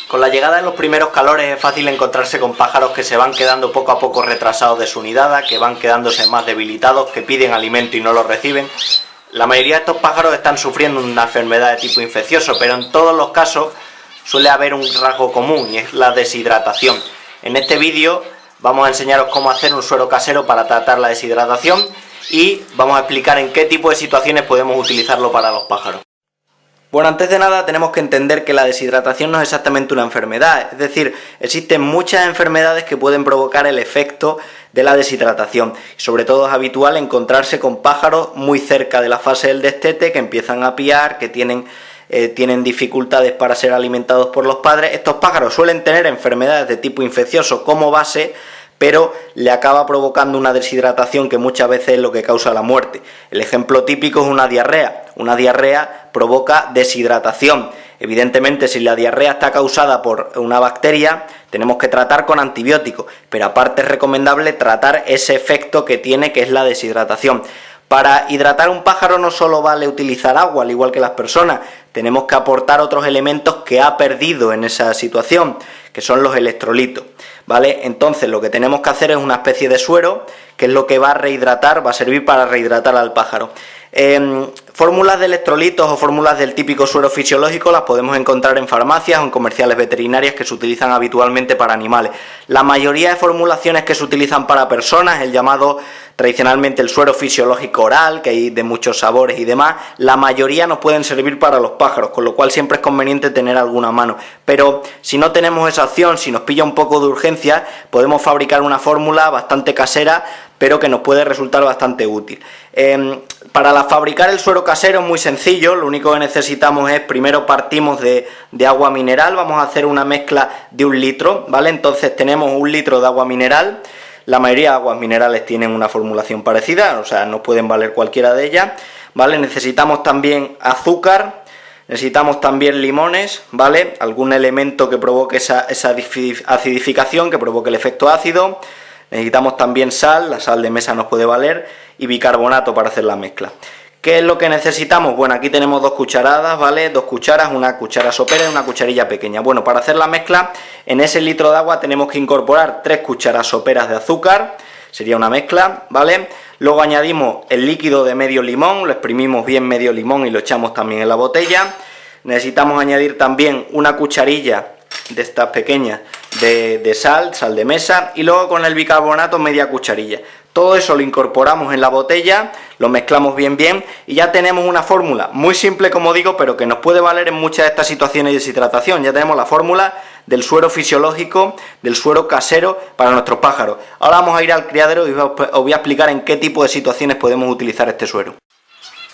Con la llegada de los primeros calores es fácil encontrarse con pájaros que se van quedando poco a poco retrasados de su nidada, que van quedándose más debilitados, que piden alimento y no lo reciben. La mayoría de estos pájaros están sufriendo una enfermedad de tipo infeccioso, pero en todos los casos suele haber un rasgo común y es la deshidratación. En este vídeo vamos a enseñaros cómo hacer un suero casero para tratar la deshidratación y vamos a explicar en qué tipo de situaciones podemos utilizarlo para los pájaros. Bueno, antes de nada tenemos que entender que la deshidratación no es exactamente una enfermedad, es decir, existen muchas enfermedades que pueden provocar el efecto de la deshidratación. Sobre todo es habitual encontrarse con pájaros muy cerca de la fase del destete, que empiezan a piar, que tienen dificultades para ser alimentados por los padres. Estos pájaros suelen tener enfermedades de tipo infeccioso como base, pero le acaba provocando una deshidratación que muchas veces es lo que causa la muerte. El ejemplo típico es una diarrea. Una diarrea provoca deshidratación. Evidentemente, si la diarrea está causada por una bacteria, tenemos que tratar con antibióticos, pero aparte es recomendable tratar ese efecto que tiene, que es la deshidratación. Para hidratar un pájaro no solo vale utilizar agua, al igual que las personas, tenemos que aportar otros elementos que ha perdido en esa situación, que son los electrolitos, ¿vale? Entonces lo que tenemos que hacer es una especie de suero, que es lo que va a rehidratar, va a servir para rehidratar al pájaro. Fórmulas de electrolitos o fórmulas del típico suero fisiológico las podemos encontrar en farmacias o en comerciales veterinarias que se utilizan habitualmente para animales. La mayoría de formulaciones que se utilizan para personas, el llamado tradicionalmente el suero fisiológico oral, que hay de muchos sabores y demás, la mayoría nos pueden servir para los pájaros, con lo cual siempre es conveniente tener alguna a mano. Pero si no tenemos esa opción, si nos pilla un poco de urgencia, podemos fabricar una fórmula bastante casera, pero que nos puede resultar bastante útil. Para fabricar el suero casero es muy sencillo, lo único que necesitamos es, primero partimos de agua mineral, vamos a hacer una mezcla de 1 litro, ¿vale? Entonces tenemos 1 litro de agua mineral, la mayoría de aguas minerales tienen una formulación parecida, o sea, nos pueden valer cualquiera de ellas, ¿vale? Necesitamos también azúcar, necesitamos también limones, ¿vale? Algún elemento que provoque esa acidificación, que provoque el efecto ácido. Necesitamos también sal, la sal de mesa nos puede valer, y bicarbonato para hacer la mezcla. ¿Qué es lo que necesitamos? Bueno, aquí tenemos 2 cucharadas, ¿vale? 2 cucharas, una cuchara sopera y una cucharilla pequeña. Bueno, para hacer la mezcla, en ese litro de agua tenemos que incorporar 3 cucharas soperas de azúcar, sería una mezcla, ¿vale? Luego añadimos el líquido de medio limón, lo exprimimos bien medio limón y lo echamos también en la botella. Necesitamos añadir también una cucharilla de estas pequeñas de sal de mesa, y luego con el bicarbonato media cucharilla. Todo eso lo incorporamos en la botella, lo mezclamos bien y ya tenemos una fórmula muy simple, como digo, pero que nos puede valer en muchas de estas situaciones de deshidratación. Ya tenemos la fórmula del suero fisiológico, del suero casero para nuestros pájaros. Ahora vamos a ir al criadero y os voy a explicar en qué tipo de situaciones podemos utilizar este suero.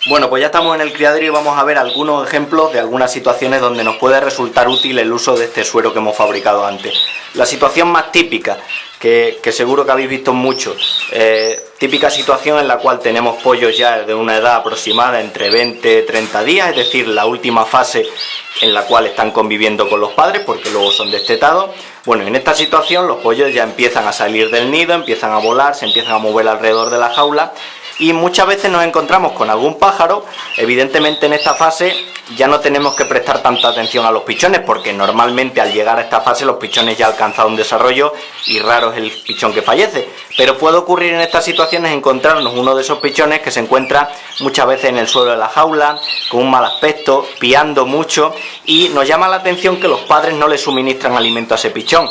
Bueno, pues ya estamos en el criadero y vamos a ver algunos ejemplos de algunas situaciones donde nos puede resultar útil el uso de este suero que hemos fabricado antes. La situación más típica, que seguro que habéis visto mucho, típica situación en la cual tenemos pollos ya de una edad aproximada entre 20 y 30 días, es decir, la última fase en la cual están conviviendo con los padres porque luego son destetados. Bueno, en esta situación los pollos ya empiezan a salir del nido, empiezan a volar, se empiezan a mover alrededor de la jaula, y muchas veces nos encontramos con algún pájaro. Evidentemente en esta fase ya no tenemos que prestar tanta atención a los pichones, porque normalmente al llegar a esta fase los pichones ya han alcanzado un desarrollo y raro es el pichón que fallece. Pero puede ocurrir en estas situaciones encontrarnos uno de esos pichones que se encuentra muchas veces en el suelo de la jaula, con un mal aspecto, piando mucho, y nos llama la atención que los padres no le suministran alimento a ese pichón.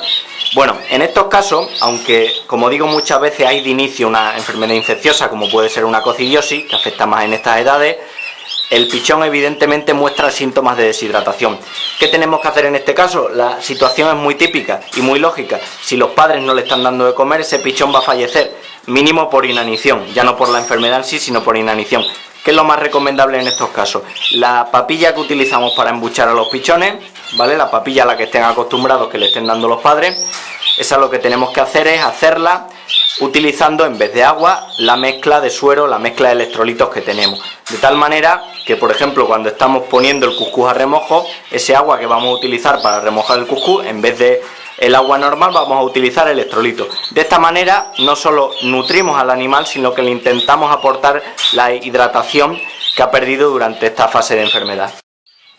Bueno, en estos casos, aunque como digo muchas veces hay de inicio una enfermedad infecciosa como puede ser una coccidiosis, que afecta más en estas edades, el pichón evidentemente muestra síntomas de deshidratación. ¿Qué tenemos que hacer en este caso? La situación es muy típica y muy lógica. Si los padres no le están dando de comer, ese pichón va a fallecer, mínimo por inanición, ya no por la enfermedad en sí, sino por inanición. ¿Qué es lo más recomendable en estos casos? La papilla que utilizamos para embuchar a los pichones, ¿vale? La papilla a la que estén acostumbrados, que le estén dando los padres, esa lo que tenemos que hacer es hacerla utilizando en vez de agua la mezcla de suero, la mezcla de electrolitos que tenemos. De tal manera que, por ejemplo, cuando estamos poniendo el cuscús a remojo, ese agua que vamos a utilizar para remojar el cuscús, en vez de el agua normal vamos a utilizar electrolitos. De esta manera no solo nutrimos al animal, sino que le intentamos aportar la hidratación que ha perdido durante esta fase de enfermedad.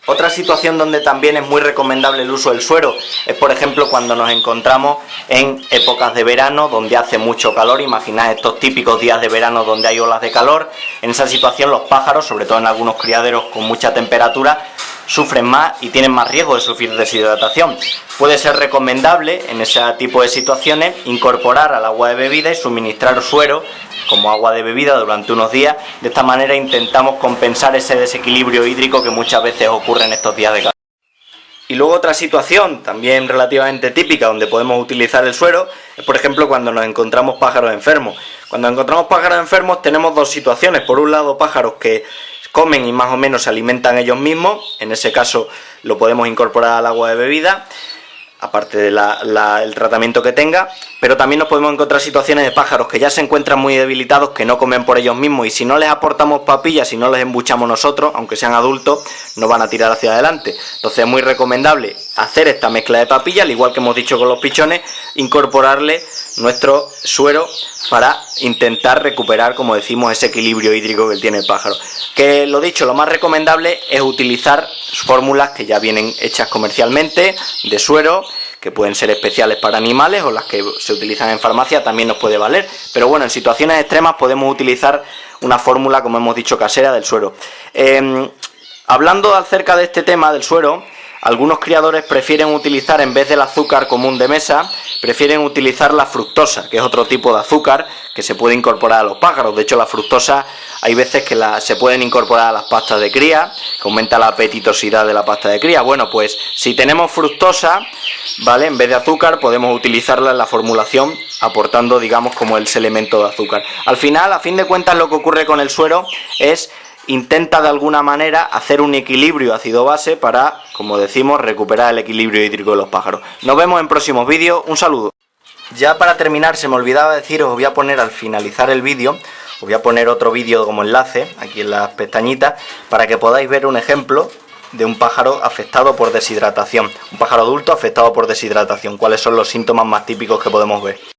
Otra situación donde también es muy recomendable el uso del suero es, por ejemplo, cuando nos encontramos en épocas de verano donde hace mucho calor. Imaginad estos típicos días de verano donde hay olas de calor. En esa situación los pájaros, sobre todo en algunos criaderos con mucha temperatura, sufren más y tienen más riesgo de sufrir deshidratación. Puede ser recomendable en ese tipo de situaciones incorporar al agua de bebida y suministrar suero como agua de bebida durante unos días. De esta manera intentamos compensar ese desequilibrio hídrico que muchas veces ocurre en estos días de calor. Y luego otra situación también relativamente típica donde podemos utilizar el suero es, por ejemplo, cuando nos encontramos pájaros enfermos. Cuando encontramos pájaros enfermos tenemos dos situaciones. Por un lado, pájaros que comen y más o menos se alimentan ellos mismos. En ese caso lo podemos incorporar al agua de bebida, aparte del tratamiento que tenga. Pero también nos podemos encontrar situaciones de pájaros que ya se encuentran muy debilitados, que no comen por ellos mismos, y si no les aportamos papillas, si no les embuchamos nosotros, aunque sean adultos, no van a tirar hacia adelante. Entonces es muy recomendable hacer esta mezcla de papillas, al igual que hemos dicho con los pichones, incorporarle nuestro suero para intentar recuperar, como decimos, ese equilibrio hídrico que tiene el pájaro. Que lo dicho, lo más recomendable es utilizar fórmulas que ya vienen hechas comercialmente de suero, que pueden ser especiales para animales, o las que se utilizan en farmacia también nos puede valer. Pero bueno, en situaciones extremas podemos utilizar una fórmula, como hemos dicho, casera del suero. Hablando acerca de este tema del suero, algunos criadores prefieren utilizar, en vez del azúcar común de mesa, prefieren utilizar la fructosa, que es otro tipo de azúcar que se puede incorporar a los pájaros. De hecho, la fructosa hay veces que se pueden incorporar a las pastas de cría, que aumenta la apetitosidad de la pasta de cría. Bueno, pues si tenemos fructosa, ¿vale?, en vez de azúcar, podemos utilizarla en la formulación, aportando, digamos, como ese elemento de azúcar. Al final, a fin de cuentas, lo que ocurre con el suero es intenta de alguna manera hacer un equilibrio ácido-base para, como decimos, recuperar el equilibrio hídrico de los pájaros. Nos vemos en próximos vídeos. Un saludo. Ya para terminar, se me olvidaba deciros, os voy a poner al finalizar el vídeo, os voy a poner otro vídeo como enlace aquí en las pestañitas para que podáis ver un ejemplo de un pájaro afectado por deshidratación, un pájaro adulto afectado por deshidratación. ¿Cuáles son los síntomas más típicos que podemos ver?